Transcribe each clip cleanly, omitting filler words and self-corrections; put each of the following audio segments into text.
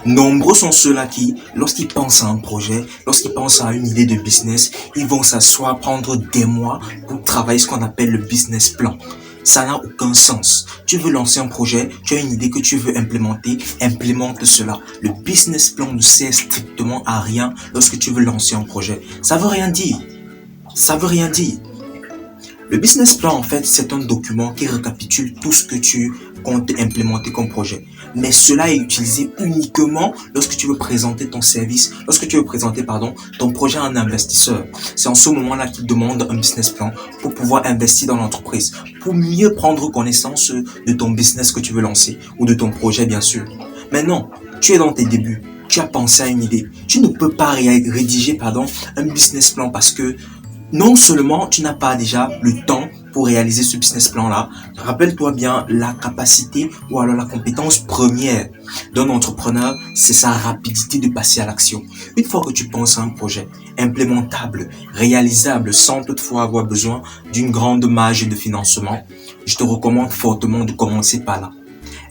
Nombreux sont ceux-là qui, lorsqu'ils pensent à un projet, lorsqu'ils pensent à une idée de business, ils vont s'asseoir, prendre des mois pour travailler ce qu'on appelle le business plan. Ça n'a aucun sens. Tu veux lancer un projet, tu as une idée que tu veux implémenter, implémente cela. Le business plan ne sert strictement à rien lorsque tu veux lancer un projet. Ça veut rien dire. Ça veut rien dire. Le business plan, en fait, c'est un document qui récapitule tout ce que tu comptes implémenter comme projet. Mais cela est utilisé uniquement lorsque tu veux présenter ton service, lorsque tu veux présenter, ton projet à un investisseur. C'est en ce moment-là qu'il demande un business plan pour pouvoir investir dans l'entreprise, pour mieux prendre connaissance de ton business que tu veux lancer ou de ton projet, bien sûr. Maintenant, tu es dans tes débuts. Tu as pensé à une idée. Tu ne peux pas rédiger, un business plan parce que non seulement tu n'as pas déjà le temps pour réaliser ce business plan-là, rappelle-toi bien la capacité ou alors la compétence première d'un entrepreneur, c'est sa rapidité de passer à l'action. Une fois que tu penses à un projet implémentable, réalisable, sans toutefois avoir besoin d'une grande marge de financement, je te recommande fortement de commencer par là.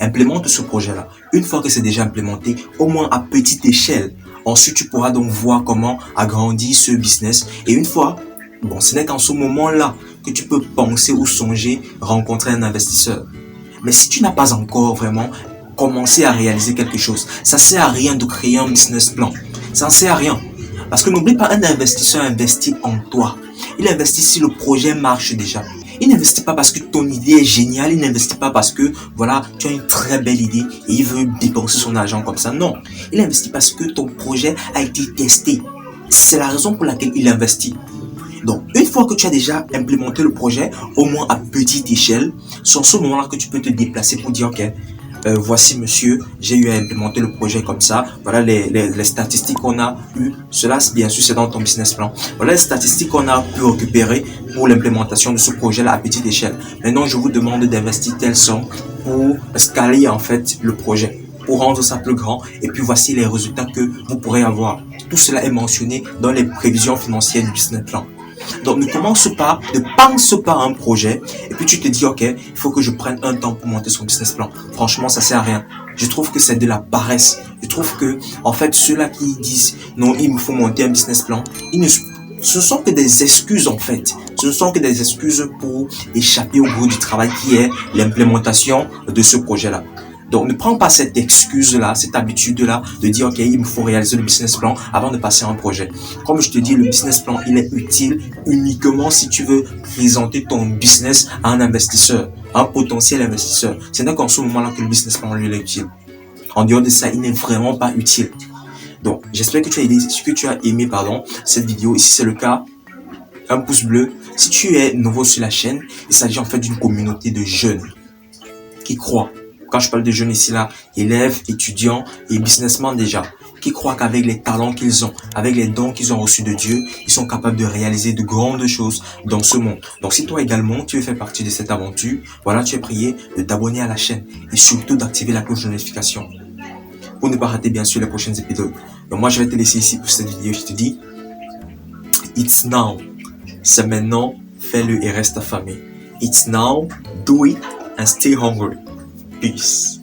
Implémente ce projet-là. Une fois que c'est déjà implémenté, au moins à petite échelle, ensuite tu pourras donc voir comment agrandir ce business. Et une fois, ce n'est qu'en ce moment-là que tu peux penser ou songer rencontrer un investisseur. Mais si tu n'as pas encore vraiment commencé à réaliser quelque chose, ça ne sert à rien de créer un business plan. Ça ne sert à rien. Parce que n'oublie pas, un investisseur investit en toi. Il investit si le projet marche déjà. Il n'investit pas parce que ton idée est géniale, il n'investit pas parce que, tu as une très belle idée et il veut dépenser son argent comme ça. Non. Il investit parce que ton projet a été testé. C'est la raison pour laquelle il investit. Donc, une fois que tu as déjà implémenté le projet, au moins à petite échelle, c'est en ce moment-là que tu peux te déplacer pour dire, ok, voici monsieur, j'ai eu à implémenter le projet comme ça, voilà les statistiques qu'on a eu, cela bien sûr c'est dans ton business plan, voilà les statistiques qu'on a pu récupérer pour l'implémentation de ce projet-là à petite échelle. Maintenant, je vous demande d'investir telle somme pour scaler en fait le projet, pour rendre ça plus grand, et puis voici les résultats que vous pourrez avoir. Tout cela est mentionné dans les prévisions financières du business plan. Donc ne pense pas à un projet et puis tu te dis ok, il faut que je prenne un temps pour monter son business plan. Franchement, ça sert à rien. Je trouve que c'est de la paresse. Je trouve que en fait ceux-là qui disent non, il me faut monter un business plan, ce sont que des excuses en fait. Ce ne sont que des excuses pour échapper au gros du travail qui est l'implémentation de ce projet-là. Donc, ne prends pas cette excuse-là, cette habitude-là de dire, OK, il me faut réaliser le business plan avant de passer à un projet. Comme je te dis, le business plan, il est utile uniquement si tu veux présenter ton business à un investisseur, à un potentiel investisseur. Ce n'est qu'en ce moment-là que le business plan, lui, est utile. En dehors de ça, il n'est vraiment pas utile. Donc, j'espère que tu as aimé, cette vidéo. Et si c'est le cas, un pouce bleu. Si tu es nouveau sur la chaîne, il s'agit en fait d'une communauté de jeunes qui croient. Quand je parle de jeunes ici, là, élèves, étudiants et businessmen déjà, qui croient qu'avec les talents qu'ils ont, avec les dons qu'ils ont reçus de Dieu, ils sont capables de réaliser de grandes choses dans ce monde. Donc si toi également, tu veux faire partie de cette aventure, tu es prié de t'abonner à la chaîne et surtout d'activer la cloche de notification pour ne pas rater bien sûr les prochains épisodes. Donc moi, je vais te laisser ici pour cette vidéo. Je te dis, it's now. C'est maintenant, fais-le et reste affamé. It's now, do it and stay hungry. Peace.